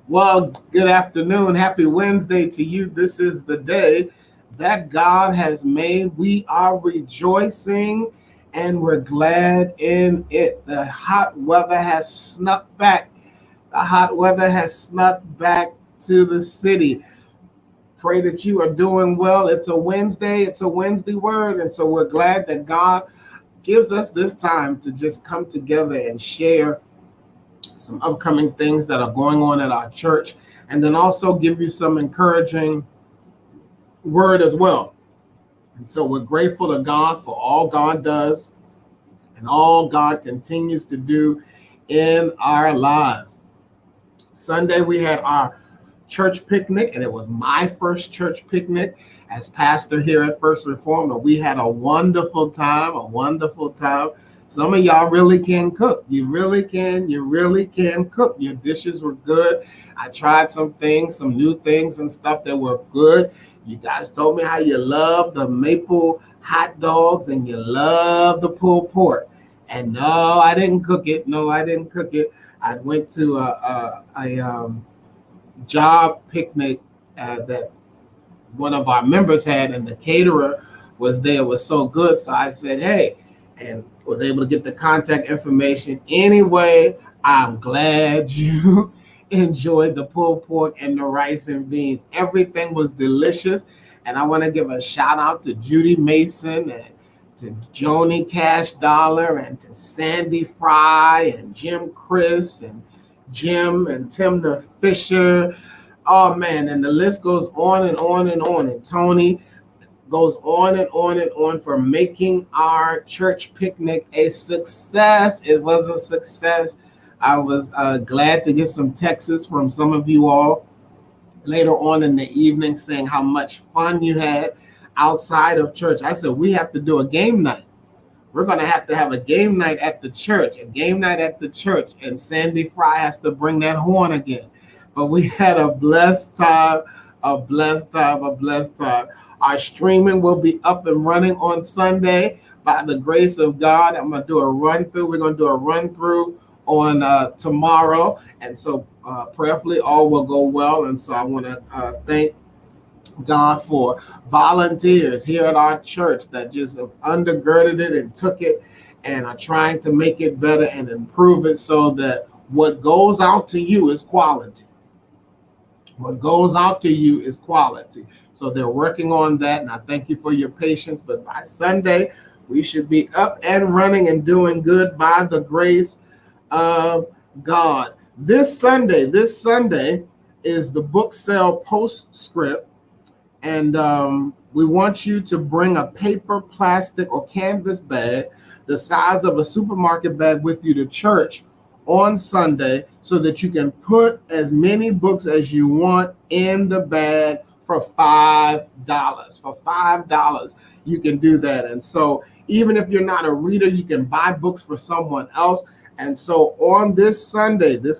Well, good afternoon. Happy Wednesday to you. This is the day that God has made. We are rejoicing and we're glad in it. The hot weather has snuck back. The hot weather has snuck back to the city. Pray that you are doing well. It's a Wednesday. It's a Wednesday word. And so we're glad that God gives us this time to just come together and share some upcoming things that are going on at our church, and then also give you some encouraging word as well. And so we're grateful to God for all God does and all God continues to do in our lives. Sunday, we had our church picnic, and it was my first church picnic as pastor here at First Reformed. And we had a wonderful time, Some of y'all really can cook. You really can cook. Your dishes were good. I tried some things, some new things and stuff that were good. You guys told me how you love the maple hot dogs and you love the pulled pork. And no, I didn't cook it. I went to a job picnic that one of our members had, and the caterer was there. It was so good. So I said, hey, and was able to get the contact information. Anyway, I'm glad you enjoyed the pulled pork and the rice and beans. Everything was delicious. And I want to give a shout out to Judy Mason and to Joni Cash Dollar and to Sandy Fry and Jim Chris and Jim and Tim the Fisher. Oh man, and the list goes on and on and on. And Tony goes on and on and on for making our church picnic a success. It was a success. I was glad to get some texts from some of you all later on in the evening saying how much fun you had outside of church. I said, we have to do a game night. We're going to have a game night at the church, and Sandy Fry has to bring that horn again. But we had a blessed time. Our streaming will be up and running on Sunday by the grace of God. I'm going to do a run through. We're going to do a run through on tomorrow. And so prayerfully all will go well. And so I want to thank God for volunteers here at our church that just have undergirded it and took it and are trying to make it better and improve it so that what goes out to you is quality. So they're working on that, and I thank you for your patience. But by Sunday, we should be up and running and doing good by the grace of God. This Sunday is the book sale postscript, and we want you to bring a paper, plastic, or canvas bag the size of a supermarket bag with you to church on Sunday so that you can put as many books as you want in the bag for $5. For $5, you can do that. And so even if you're not a reader, you can buy books for someone else. And so on this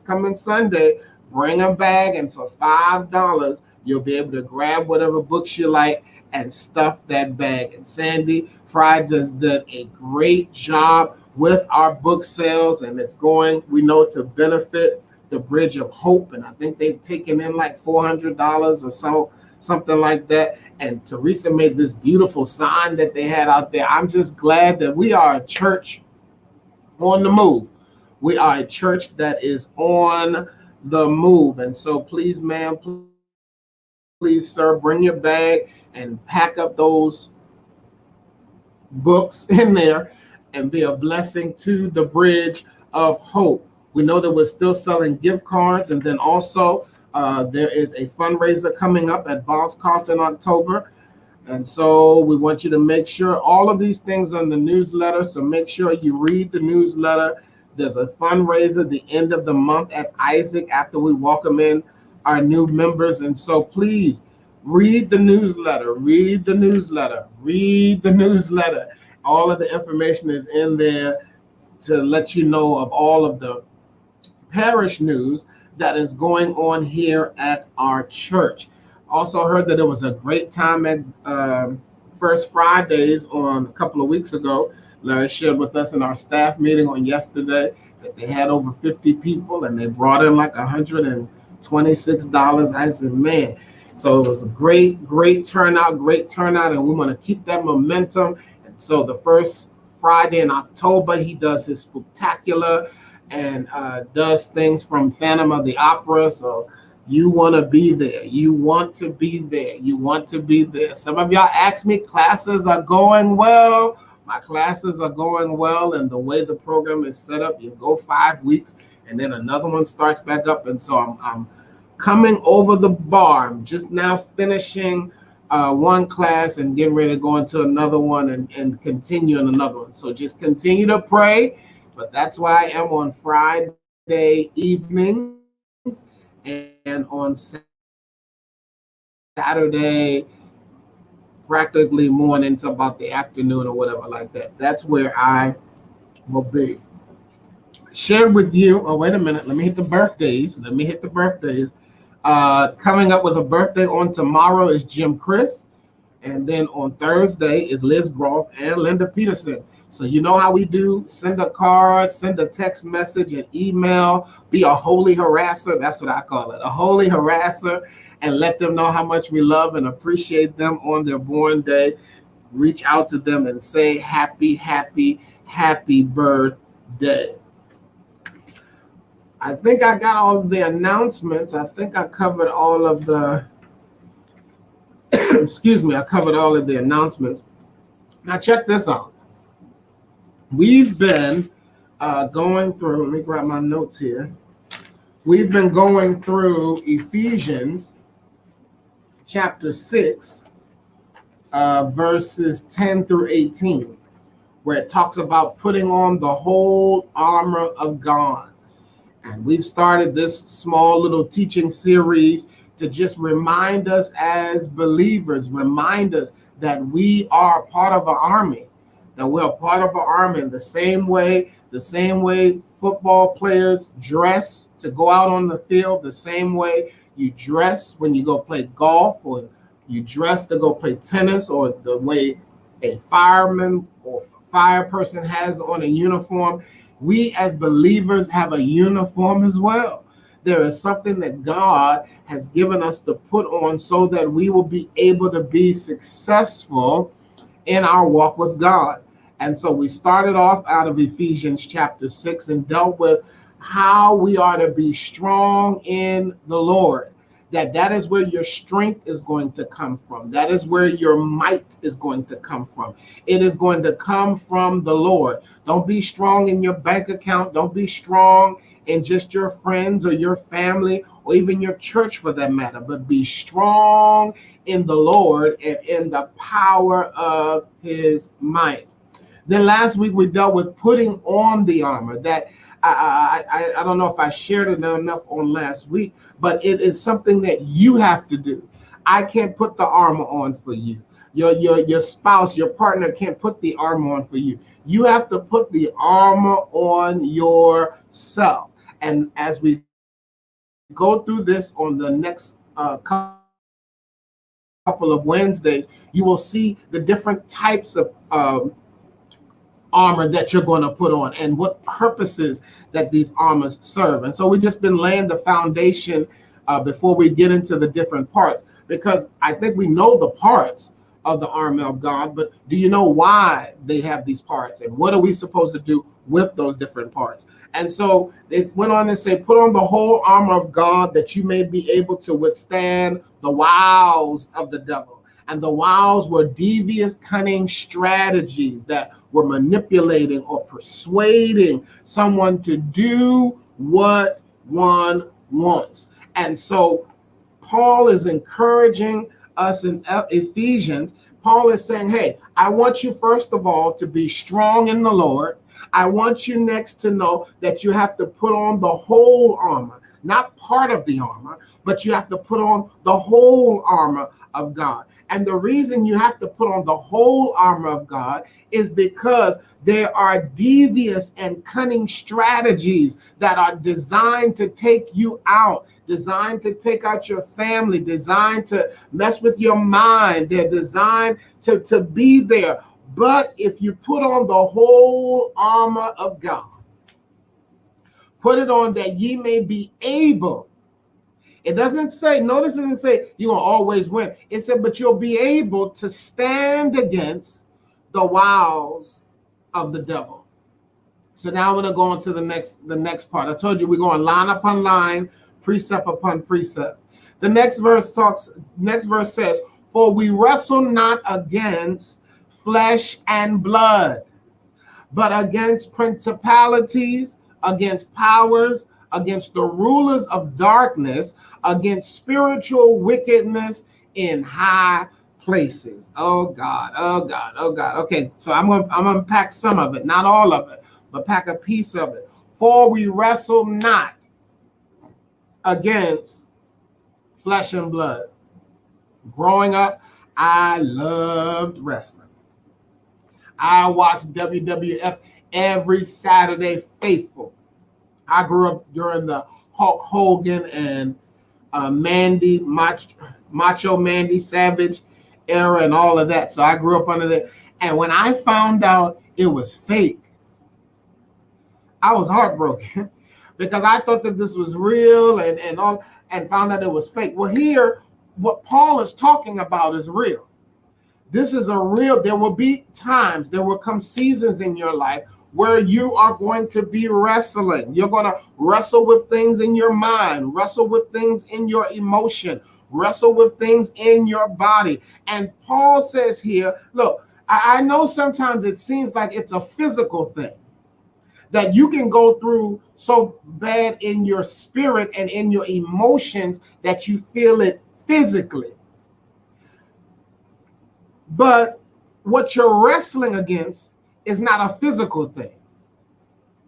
coming Sunday, bring a bag, and for $5, you'll be able to grab whatever books you like and stuff that bag. And Sandy Fry does did a great job with our book sales, and it's going, we know, to benefit the Bridge of Hope. And I think they've taken in like $400 or so, something like that. And Teresa made this beautiful sign that they had out there. I'm just glad that we are a church on the move. We are a church that is on the move. And so please, ma'am, please, sir, bring your bag and pack up those books in there and be a blessing to the Bridge of Hope. We know that we're still selling gift cards, and then also there is a fundraiser coming up at Boscov in October. And so we want you to make sure all of these things are in the newsletter. So make sure you read the newsletter. There's a fundraiser the end of the month at Isaac after we welcome in our new members. And so please read the newsletter. All of the information is in there to let you know of all of the parish news that is going on here at our church. Also heard that it was a great time at First Fridays on a couple of weeks ago. Larry shared with us in our staff meeting on yesterday that they had over 50 people, and they brought in like $26. I said, man. So it was a great turnout, and we want to keep that momentum. And so the first Friday in October, he does his spectacular and does things from Phantom of the Opera. So you want to be there. You want to be there. You want to be there. Some of y'all ask me, classes are going well. My classes are going well, and the way the program is set up, you go 5 weeks, and then another one starts back up. And so I'm coming over the bar. I'm just now finishing one class and getting ready to go into another one and continue in another one. So just continue to pray. But that's why I am on Friday evenings and on Saturday practically morning to about the afternoon or whatever like that. That's where I will be. Shared with you. Oh, wait a minute. Let me hit the birthdays. Coming up with a birthday on tomorrow is Jim Chris. And then on Thursday is Liz Groff and Linda Peterson. So you know how we do. Send a card, send a text message, an email, be a holy harasser. That's what I call it, a holy harasser, and let them know how much we love and appreciate them on their born day. Reach out to them and say happy, happy, happy birthday. I think I got all of the announcements. I think I covered all of the I covered all of the announcements. Now check this out. We've been going through, let me grab my notes here. We've been going through Ephesians chapter 6, verses 10 through 18, where it talks about putting on the whole armor of God. And we've started this small little teaching series to just remind us as believers, remind us that we are part of an army, that we're part of an army in the same way football players dress to go out on the field, the same way you dress when you go play golf, or you dress to go play tennis, or the way a fireman or fire person has on a uniform. We as believers have a uniform as well. There is something that God has given us to put on so that we will be able to be successful in our walk with God. And so we started off out of Ephesians chapter 6 and dealt with how we are to be strong in the Lord. That is where your strength is going to come from. That is where your might is going to come from. It is going to come from the Lord. Don't be strong in your bank account. Don't be strong in just your friends or your family or even your church for that matter, but be strong in the Lord and in the power of his might. Then last week we dealt with putting on the armor. That I don't know if I shared it enough on last week, but it is something that you have to do. I can't put the armor on for you. Your spouse, your partner can't put the armor on for you. You have to put the armor on yourself. And as we go through this on the next couple of Wednesdays, you will see the different types of armor that you're going to put on and what purposes that these armors serve. And so we've just been laying the foundation before we get into the different parts, because I think we know the parts of the armor of God, but do you know why they have these parts and what are we supposed to do with those different parts? And so it went on to say, put on the whole armor of God that you may be able to withstand the wiles of the devil. And the wiles were devious, cunning strategies that were manipulating or persuading someone to do what one wants. And so Paul is encouraging us in Ephesians. Paul is saying, hey, I want you first of all to be strong in the Lord. I want you next to know that you have to put on the whole armor, not part of the armor, but you have to put on the whole armor of God. And the reason you have to put on the whole armor of God is because there are devious and cunning strategies that are designed to take you out, designed to take out your family, designed to mess with your mind. They're designed to be there. But if you put on the whole armor of God, put it on that ye may be able It doesn't say, notice it doesn't say you're going to always win. It said, but you'll be able to stand against the wiles of the devil. So now we're going to go on to the next part. I told you we're going line upon line, precept upon precept. The next verse says, for we wrestle not against flesh and blood, but against principalities, against powers, against the rulers of darkness, against spiritual wickedness in high places. Oh God, oh God, oh God. Okay, so I'm gonna unpack some of it, not all of it, but pack a piece of it. For we wrestle not against flesh and blood. Growing up, I loved wrestling. I watched WWF every Saturday faithful. I grew up during the Hulk Hogan and Macho Mandy Savage era and all of that. So I grew up under that. And when I found out it was fake, I was heartbroken because I thought that this was real and found out it was fake. Well, here, what Paul is talking about is real. This is a real, there will be times, there will come seasons in your life where you are going to be wrestling. You're going to wrestle with things in your mind, wrestle with things in your emotion, wrestle with things in your body. And Paul says here, look, I know sometimes it seems like it's a physical thing, that you can go through so bad in your spirit and in your emotions that you feel it physically. But what you're wrestling against is not a physical thing.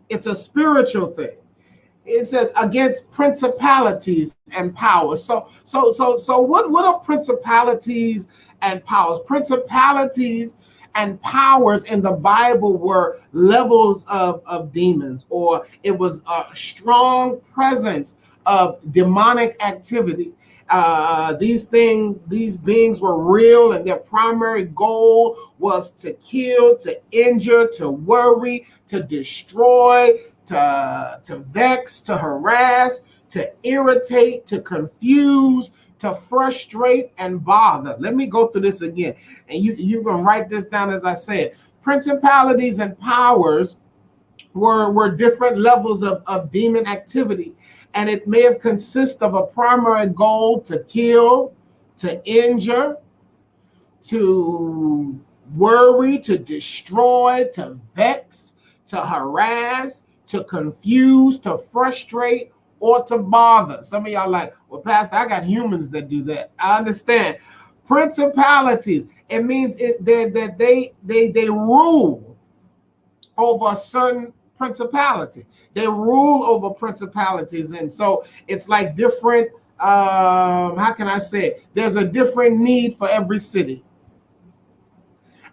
It's a spiritual thing. It says against principalities and powers. So what are principalities and powers? Principalities and powers in the Bible were levels of demons, or it was a strong presence of demonic activity. These beings were real, and their primary goal was to kill, to injure, to worry, to destroy, to vex, to harass, to irritate, to confuse, to frustrate and bother. Let me go through this again, and you can write this down as I say it. Principalities and powers were different levels of demon activity. And it may have consisted of a primary goal to kill, to injure, to worry, to destroy, to vex, to harass, to confuse, to frustrate, or to bother. Some of y'all like, well, Pastor, I got humans that do that. I understand. Principalities, it means that they rule over a certain principality. They rule over principalities. And so it's like different, how can I say it? There's a different need for every city.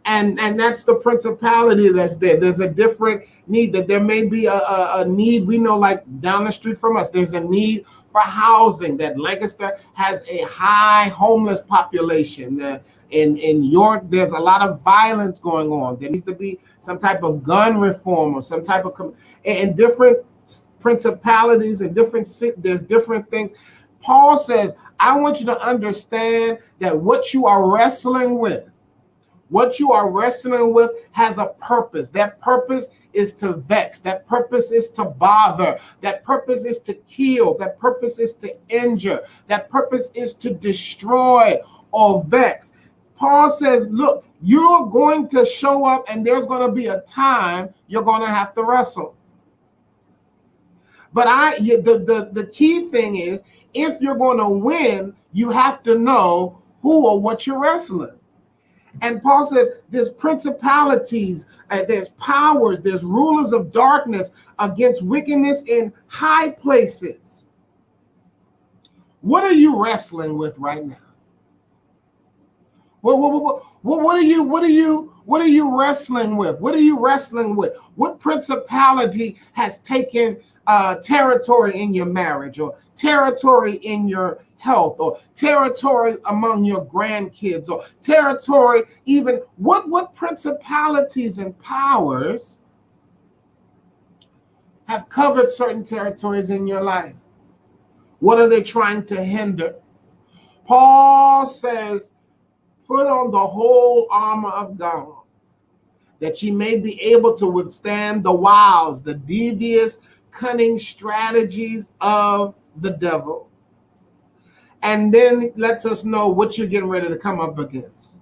And that's the principality that's there. There's a different need, that there may be a need. We know, like down the street from us, there's a need for housing, that Lancaster has a high homeless population. In York, there's a lot of violence going on. There needs to be some type of gun reform or some type of, and different principalities and there's different things. Paul says, I want you to understand that what you are wrestling with has a purpose. That purpose is to vex. That purpose is to bother. That purpose is to kill. That purpose is to injure. That purpose is to destroy or vex. Paul says, look, you're going to show up, and there's going to be a time you're going to have to wrestle. But the key thing is, if you're going to win, you have to know who or what you're wrestling. And Paul says there's principalities, there's powers, there's rulers of darkness against wickedness in high places. What are you wrestling with right now? What are you wrestling with? What are you wrestling with? What principality has taken territory in your marriage, or territory in your health, or territory among your grandkids, or territory even what principalities and powers have covered certain territories in your life? What are they trying to hinder? Paul says, put on the whole armor of God, that ye may be able to withstand the wiles, the devious, cunning strategies of the devil. And then lets us know what you're getting ready to come up against.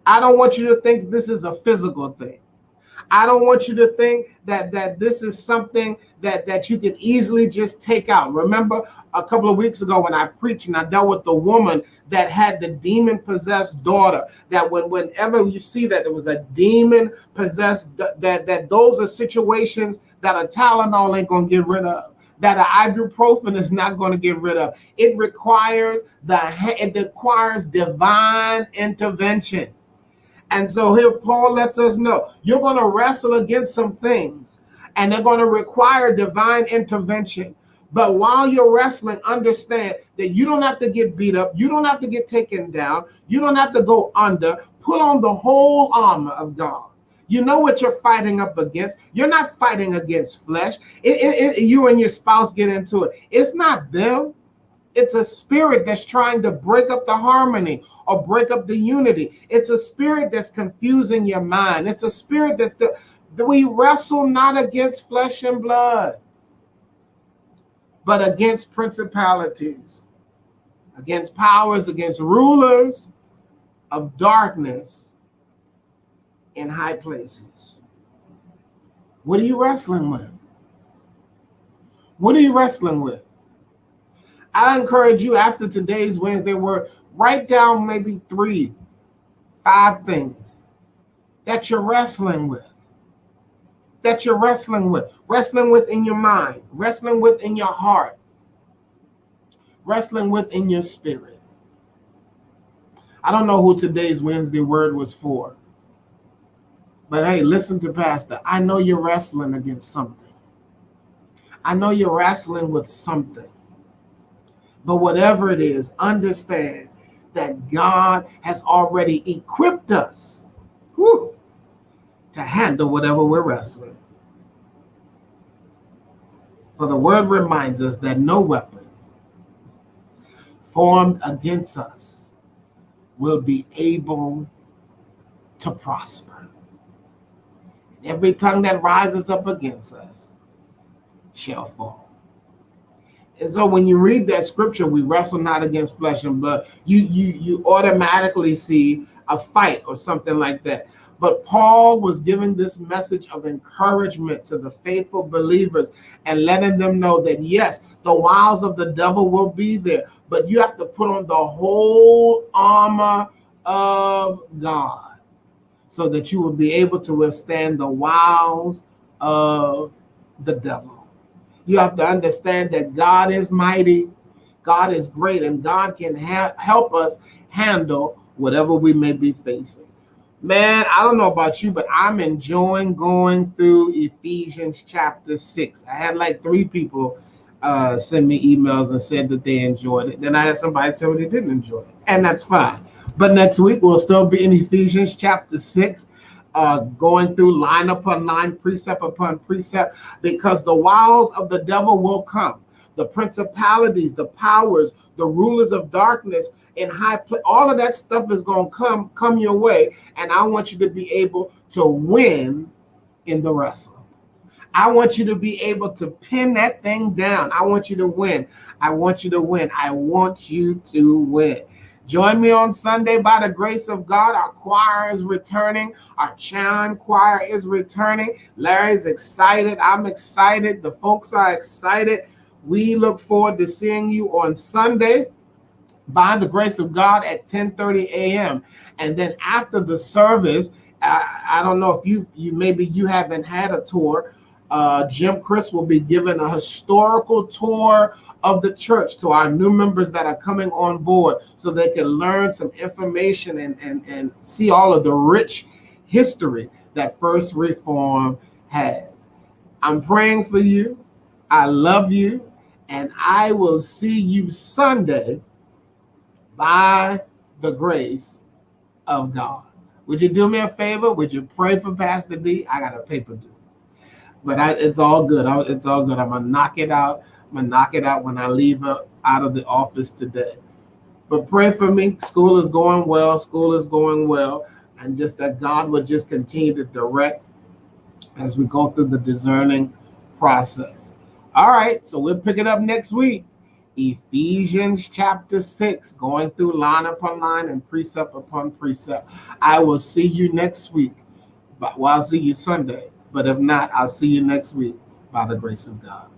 I don't want you to think this is a physical thing. I don't want you to think that this is something that you can easily just take out. Remember a couple of weeks ago when I preached and I dealt with the woman that had the demon-possessed daughter, that whenever you see that there was a demon-possessed, that those are situations that a Tylenol ain't going to get rid of, that an ibuprofen is not going to get rid of. It requires divine intervention. And so here Paul lets us know you're going to wrestle against some things, and they're going to require divine intervention. But while you're wrestling, understand that you don't have to get beat up. You don't have to get taken down. You don't have to go under. Put on the whole armor of God. You know what you're fighting up against. You're not fighting against flesh. You and your spouse get into it. It's not them. It's a spirit that's trying to break up the harmony or break up the unity. It's a spirit that's confusing your mind. It's a spirit that we wrestle not against flesh and blood, but against principalities, against powers, against rulers of darkness in high places. What are you wrestling with? What are you wrestling with? I encourage you after today's Wednesday word, write down maybe 3, 5 things that you're wrestling with. That you're wrestling with in your mind, wrestling with in your heart, wrestling with in your spirit. I don't know who today's Wednesday word was for, but hey, listen to Pastor. I know you're wrestling against something. I know you're wrestling with something. But whatever it is, understand that God has already equipped us to handle whatever we're wrestling. For the word reminds us that no weapon formed against us will be able to prosper. Every tongue that rises up against us shall fall. And so when you read that scripture, we wrestle not against flesh and blood, you automatically see a fight or something like that. But Paul was giving this message of encouragement to the faithful believers and letting them know that, yes, the wiles of the devil will be there, but you have to put on the whole armor of God so that you will be able to withstand the wiles of the devil. You have to understand that God is mighty, God is great, and God can help us handle whatever we may be facing. Man, I don't know about you, but I'm enjoying going through Ephesians chapter 6. I had like 3 people send me emails and said that they enjoyed it. Then I had somebody tell me they didn't enjoy it, and that's fine. But next week we'll still be in Ephesians chapter 6. Going through line upon line, precept upon precept, because the wiles of the devil will come. The principalities, the powers, the rulers of darkness in high place, all of that stuff is going to come your way. And I want you to be able to win in the wrestle. I want you to be able to pin that thing down. I want you to win. I want you to win. I want you to win. Join me on Sunday by the grace of God. Our choir is returning. Our chime choir is returning. Larry's excited. I'm excited. The folks are excited. We look forward to seeing you on Sunday by the grace of God at 10:30 a.m. And then after the service, I don't know if you maybe you haven't had a tour. Jim Chris will be giving a historical tour of the church to our new members that are coming on board so they can learn some information and see all of the rich history that First Reform has. I'm praying for you. I love you. And I will see you Sunday by the grace of God. Would you do me a favor? Would you pray for Pastor D? I got a paper due. But it's all good. It's all good. I'm going to knock it out I'm going to knock it out when I leave out of the office today. But pray for me. School is going well. School is going well. And just that God would just continue to direct as we go through the discerning process. All right, so we'll pick it up next week. Ephesians chapter 6, going through line upon line and precept upon precept. I will see you next week. Well, I'll see you Sunday. But if not, I'll see you next week by the grace of God.